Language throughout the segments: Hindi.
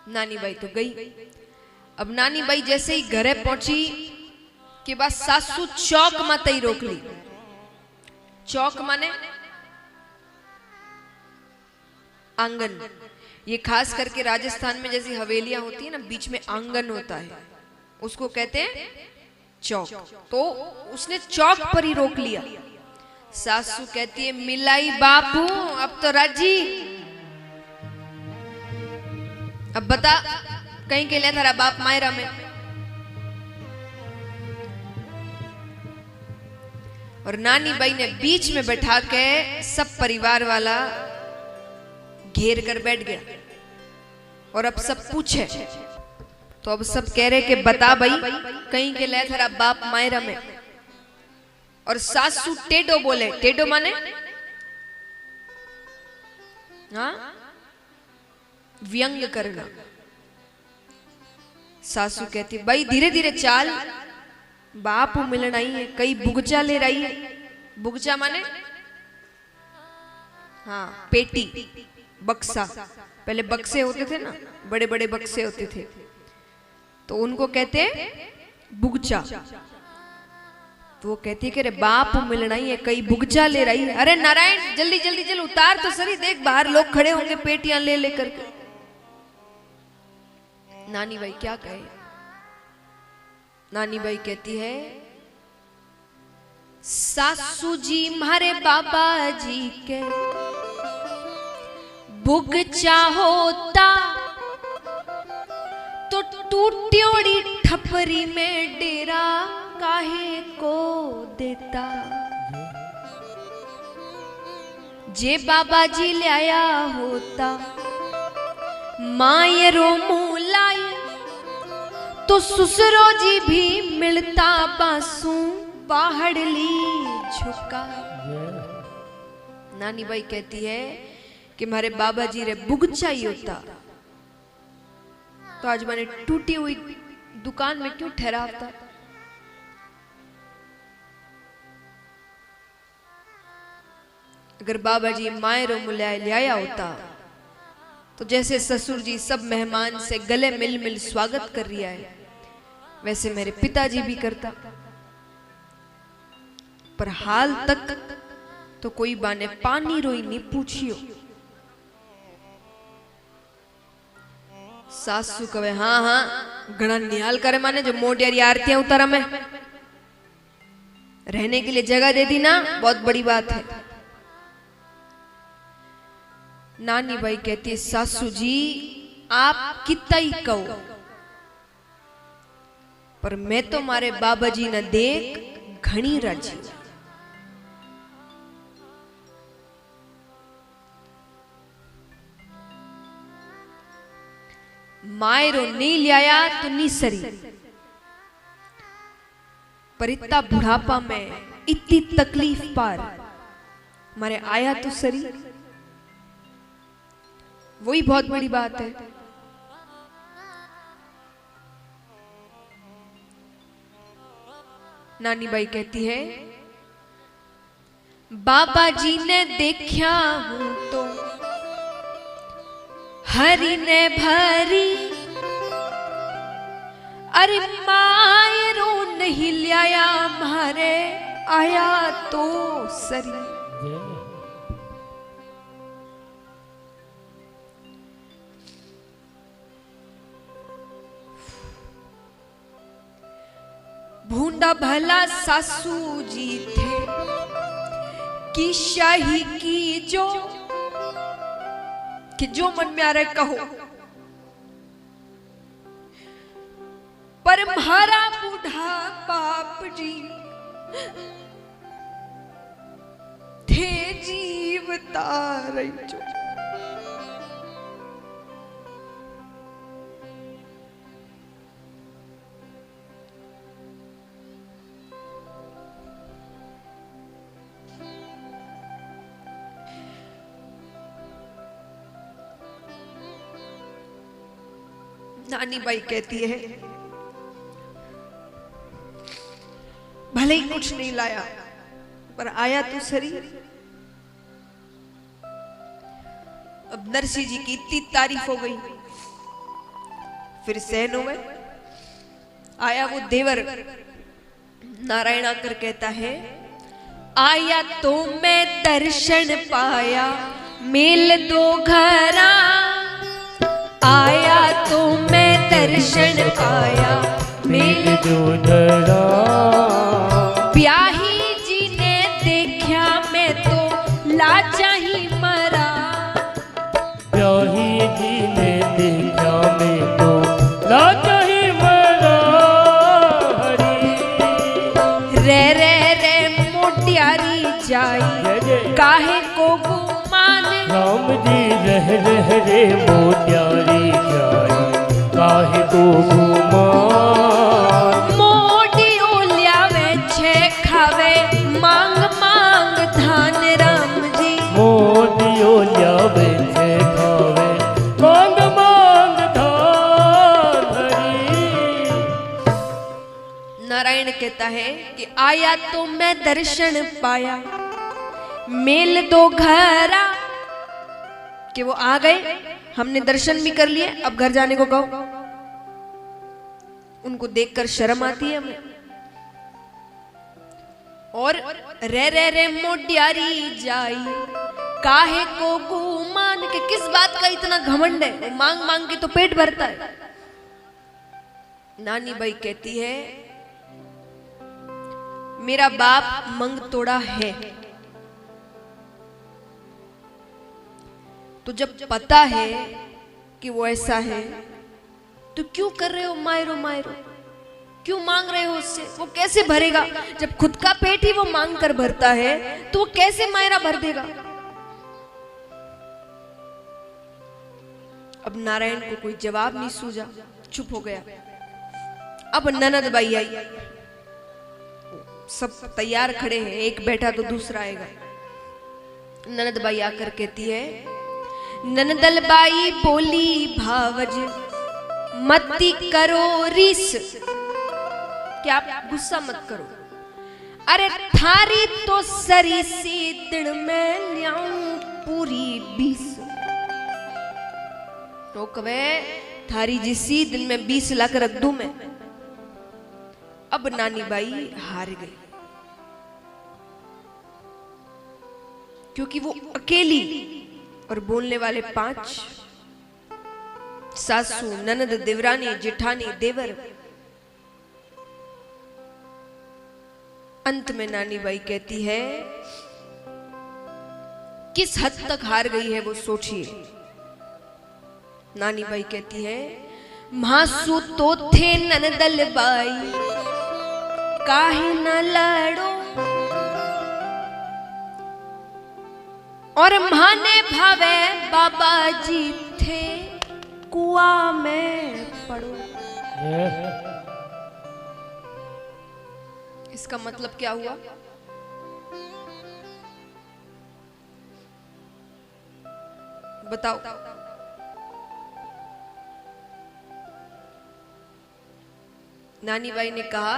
नानी बाई तो गई। अब नानी बाई जैसे ही घरे पहुंची के बाद सासू चौक माते ही रोक ली। चौक माने आंगन। ये खास करके राजस्थान में जैसी हवेलियां होती है ना, बीच में आंगन होता है, उसको कहते हैं चौक। तो उसने चौक पर ही रोक लिया। सासू कहती है मिलाई बापू अब तो राजी, अब बता कहीं के लिए थारा बाप मायरा में। और नानी बाई ने बीच में बैठा के सब परिवार वाला घेर कर बैठ गया। और अब सब पूछे तो अब सब कह रहे कि बता भाई कहीं के लिए थारा बाप मायरा में। और सासू टेडो बोले। टेडो माने हाँ व्यंग करना। सासू कहती भाई धीरे धीरे चाल, बाप मिलना ही है, कई बुगचा ले रही है। बुगचा माने हाँ पेटी, बक्सा। पहले बक्से होते थे ना, बड़े बड़े बक्से होते थे, तो उनको कहते बुगचा। तो वो कहती है कि अरे बाप मिलना ही है, कई बुगचा ले रही है। अरे नारायण जल्दी जल्दी चल उतार तो सही, देख बाहर लोग खड़े होंगे पेटियां ले लेकर के। नानी बाई क्या कहे? नानी बाई कहती है सासू जी मारे बाबा जी के बुगचा होता तो टूट्योड़ी ठपरी में डेरा काहे को देता। जे बाबा जी लाया होता मायरो मुलाई तो ससुरो जी भी मिलता बासु बाहड़ली झुका। नानी बाई कहती है कि हमारे बाबा जी रे बुगचा ही होता तो आज मैंने टूटी हुई दुकान में क्यों ठहराता। अगर बाबा जी मायरो मुलाय लिया होता तो जैसे ससुर जी सब मेहमान से गले मिल मिल स्वागत कर रिया है, वैसे मेरे पिताजी भी करता। पर हाल तक तो कोई बाने पानी रोई नहीं पूछियो। सासू कहे हाँ हाँ घना निहाल करे माने जो मोटियारी आरतियां उतारा में रहने के लिए जगह दे दी ना, बहुत बड़ी बात है। नानी बाई कहती है सासू जी आप कितना ही कहो, पर मैं तो मारे बाबा जी ने देख घनी राजी। मायरो नहीं लिया तो नहीं सरी, पर इतना बुढ़ापा में इतनी तकलीफ पार मारे आया तो सरी, वही बहुत बड़ी बात है। नानी बाई कहती है बाबा जी ने देखा हूं तो हरि ने भरी, अरे मायरो नहीं लिया मारे आया तो सरी। भूंडा भला सासू जी थे कि शाही की जो कि जो मन में आ रहा है कहो, पर म्हारा बूढ़ा बाप जी थे जीवता रही जो। नानी बाई कहती है भले ही कुछ नहीं लाया पर आया तो सरी। अब नरसिंह जी की इतनी तारीफ हो गई फिर सहन हो गए। आया वो देवर, नारायण आकर कहता है, आया तो मैं दर्शन पाया मेल दो घरा, आया तो मैं दर्शन पाया मेल दो घरा, ब्याही जी ने देखा मैं तो लाचा ही मरा, ब्याही जी ने देखा मैं तो लाचा ही मरा। रे मोटियारी जाई काहे को गुमान, राम जी रह रे मोटियारी जाई काहे को गुमान, मोटी ओलियावे छे खावे मांग मांग धान, राम जी मोटी ओलियावे छे खावे मांग मांग धान। हरि नारायण कहता है कि आया तो मैं दर्शन पाया मेल दो घरा, कि वो आ गए, हमने दर्शन भी कर लिए, अब घर जाने को कहो। उनको देखकर शर्म आती है हमें। और रे मोटियारी जाई काहे को गुमान, के किस बात का इतना घमंड है, मांग मांग के तो पेट भरता है। नानी बाई कहती है, मेरा बाप मंग तोड़ा है, तो जब पता है कि वो ऐसा है तो क्यों कर रहे हो मायरो मायरो, क्यों मांग रहे हो उससे? वो कैसे भरेगा? जब खुद का पेट ही वो मांग कर भरता है तो वो कैसे मायरा भर देगा? अब नारायण को कोई जवाब नहीं सूझा, चुप हो गया। अब ननद बाई आई, सब तैयार खड़े हैं, एक बैठा तो दूसरा आएगा। ननद बाई आकर कहती है, ननदल बाई बोली भावज मती करो रिस, क्या आप गुस्सा मत करो, अरे थारी तो सरी सी दिन में ल्याऊं पूरी 20, तो कवे थारी जिसी दिन में 20 लाख रख दूं मैं। अब नानी बाई हार गई, क्योंकि वो अकेली और बोलने वाले 5, सासू, ननद, देवरानी, जेठानी, देवर। अंत में नानी बाई कहती है, किस हद तक हार गई है वो सोचिए। नानी बाई कहती है, मासू तो थे ननदल बाई काहे न लड़ो, और माने भावे बाबा जी थे कुआं में पड़ो। इसका मतलब क्या हुआ? बताओ। नानी बाई ने कहा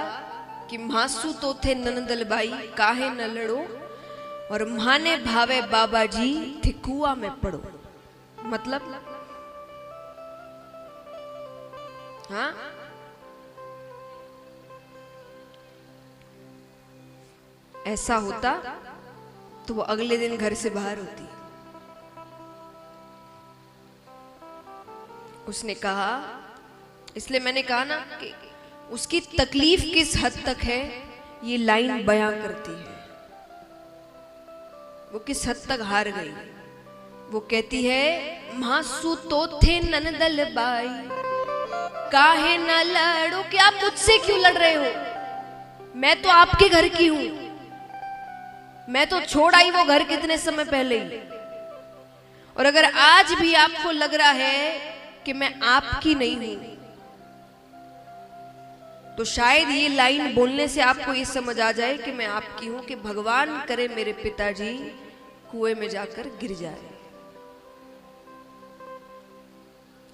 कि मासू तो थे ननदल बाई काहे न लड़ो, और माने भावे बाबा जी थे कुआं में पड़ो। मतलब हाँ, ऐसा होता तो वो अगले दिन घर से बाहर होती। उसने कहा, इसलिए मैंने कहा ना कि उसकी तकलीफ किस हद तक है ये लाइन बयां करती है। वो किस हद तक हार गई। वो कहती है, मासू तो थे ननदल बाई काहे न लड़ो, कि आप मुझसे क्यों लड़ रहे हो? मैं तो आपके घर की हूं, मैं तो छोड़ आई वो घर कितने समय पहले ही। और अगर आज भी आपको लग रहा है कि मैं आपकी नहीं हूं, तो शायद ये लाइन बोलने से आपको ये समझ आ जाए कि मैं आपकी हूं, कि भगवान करे मेरे पिताजी कुएं में जाकर गिर जाए।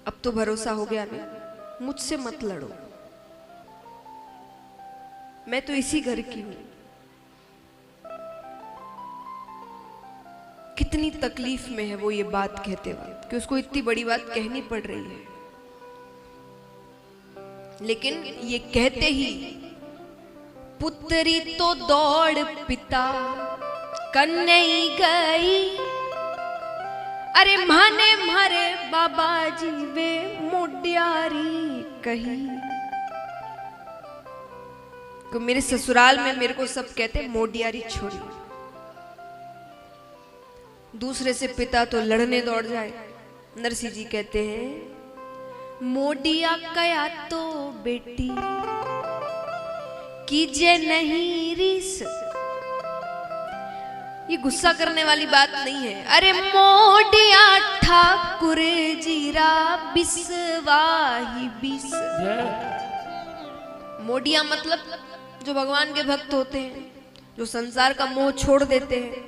अब तो भरोसा हो गया ना, मुझसे मत लड़ो, मैं तो इसी घर की हूं। कितनी तकलीफ में है वो ये बात कहते वक्त कि उसको इतनी बड़ी बात कहनी पड़ रही है। लेकिन ये कहते ही पुत्री तो दौड़ पिता कन्हई गई। अरे माने मारे बाबा जी वे मोडियारी कही। तो मेरे ससुराल में मेरे को सब कहते मोडियारी छोरी। दूसरे से पिता तो लड़ने दौड़ जाए। नरसिंह जी कहते हैं मोडिया कया तो बेटी कीजे नहीं रीस। ये गुस्सा करने वाली बात नहीं है। अरे मोडिया ठाकुर जीरा बिसवाही बिस। मोडिया मतलब जो भगवान के भक्त होते हैं, जो संसार का मोह छोड़ देते हैं।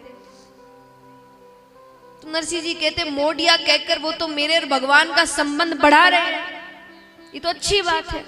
तो नरसिंह जी कहते मोडिया कहकर वो तो मेरे और भगवान का संबंध बढ़ा रहे हैं, ये तो अच्छी बात है।